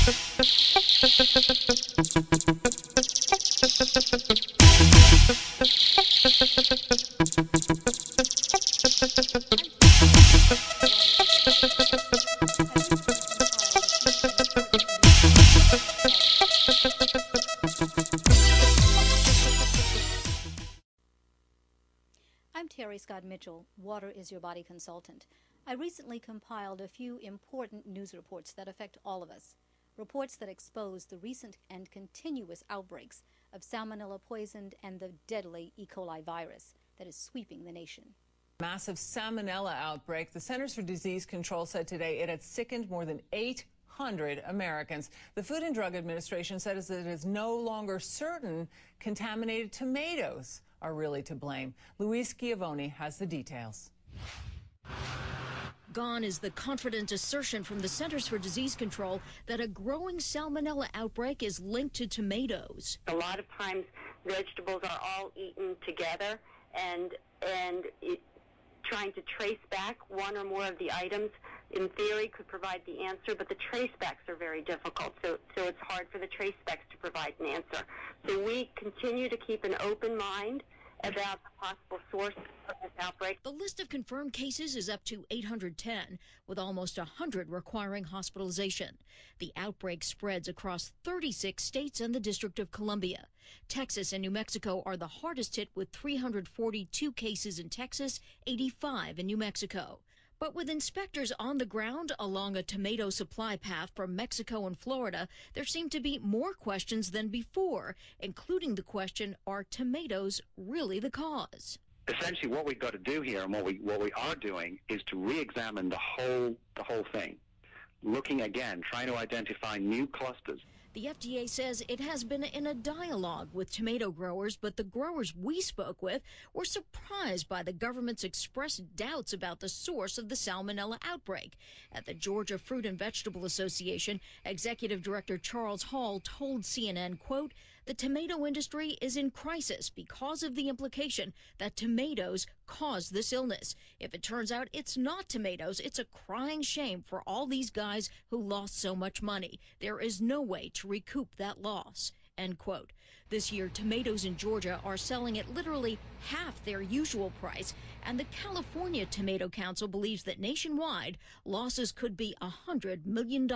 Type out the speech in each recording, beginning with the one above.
I'm Terry Scott Mitchell, Water is Your Body consultant. I recently compiled a few important news reports that affect all of us. Reports that expose the recent and continuous outbreaks of salmonella poisoned and the deadly E. coli virus that is sweeping the nation. Massive salmonella outbreak. The Centers for Disease Control said today it had sickened more than 800 Americans. The Food and Drug Administration says that it is no longer certain contaminated tomatoes are really to blame. Louise Schiavone has the details. Gone is the confident assertion from the Centers for Disease Control that a growing salmonella outbreak is linked to tomatoes. A lot of times vegetables are all eaten together, and trying to trace back one or more of the items in theory could provide the answer, but the trace backs are very difficult, so it's hard for the trace backs to provide an answer. So we continue to keep an open mind about the possible source of this outbreak. The list of confirmed cases is up to 810, with almost 100 requiring hospitalization. The outbreak spreads across 36 states and the District of Columbia. Texas and New Mexico are the hardest hit, with 342 cases in Texas, 85 in New Mexico. But with inspectors on the ground along a tomato supply path from Mexico and Florida, there seem to be more questions than before, including the question, are tomatoes really the cause? Essentially, what we've got to do here, and what we are doing, is to re-examine the whole thing, looking again, trying to identify new clusters. The FDA says it has been in a dialogue with tomato growers, but the growers we spoke with were surprised by the government's expressed doubts about the source of the salmonella outbreak. At the Georgia Fruit and Vegetable Association, Executive Director Charles Hall told CNN, quote, "The tomato industry is in crisis because of the implication that tomatoes caused this illness. If it turns out it's not tomatoes, it's a crying shame for all these guys who lost so much money. There is no way to recoup that loss." End quote. This year, tomatoes in Georgia are selling at literally half their usual price, and the California Tomato Council believes that nationwide, losses could be $100 million.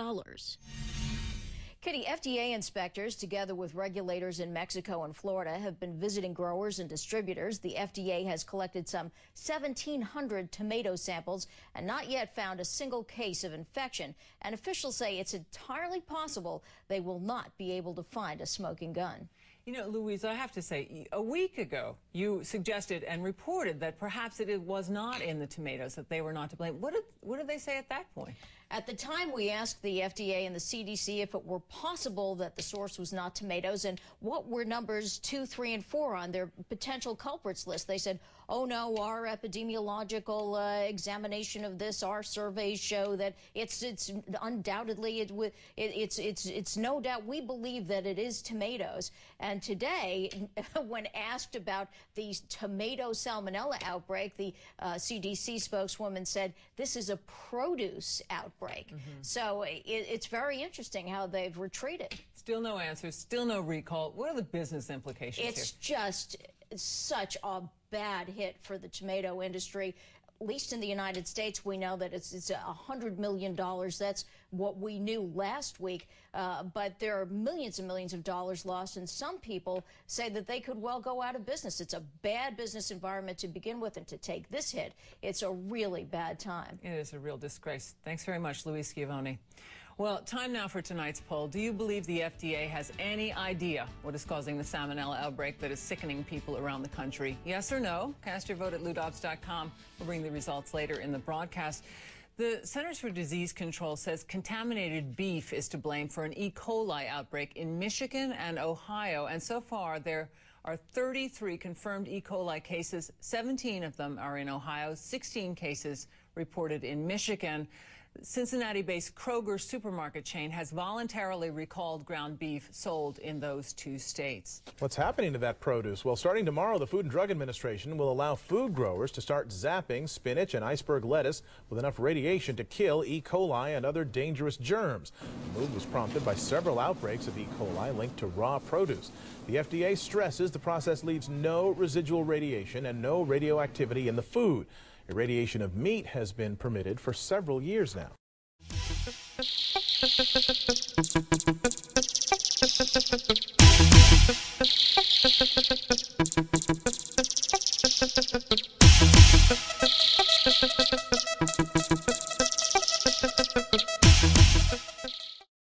Kitty, FDA inspectors, together with regulators in Mexico and Florida, have been visiting growers and distributors. The FDA has collected some 1,700 tomato samples and not yet found a single case of infection. And officials say it's entirely possible they will not be able to find a smoking gun. You know, Louise, I have to say, a week ago, you suggested and reported that perhaps it was not in the tomatoes, that they were not to blame. What did they say at that point? At the time, we asked the FDA and the CDC if it were possible that the source was not tomatoes and what were numbers 2, 3, and 4 on their potential culprits list. They said, oh, no, our epidemiological examination of this, our surveys show that it's undoubtedly, it's no doubt, we believe that it is tomatoes. And today, when asked about the tomato salmonella outbreak, the CDC spokeswoman said this is a produce outbreak. So it's very interesting how they've retreated. Still no answers, still no recall. What are the business implications It's just such a bad hit for the tomato industry. At least in the United States, we know that it's $100 million. That's what we knew last week. But there are millions and millions of dollars lost, and some people say that they could well go out of business. It's a bad business environment to begin with, and to take this hit, it's a really bad time. It is a real disgrace. Thanks very much, Louise Schiavone. Well, time now for tonight's poll. Do you believe the FDA has any idea what is causing the salmonella outbreak that is sickening people around the country? Yes or no? Cast your vote at LouDobbs.com. We'll bring the results later in the broadcast. The Centers for Disease Control says contaminated beef is to blame for an E. coli outbreak in Michigan and Ohio. And so far, there are 33 confirmed E. coli cases. 17 of them are in Ohio, 16 cases reported in Michigan. Cincinnati-based Kroger supermarket chain has voluntarily recalled ground beef sold in those 2 states. What's happening to that produce? Well, starting tomorrow, the Food and Drug Administration will allow food growers to start zapping spinach and iceberg lettuce with enough radiation to kill E. coli and other dangerous germs. The move was prompted by several outbreaks of E. coli linked to raw produce. The FDA stresses the process leaves no residual radiation and no radioactivity in the food. Irradiation of meat has been permitted for several years now.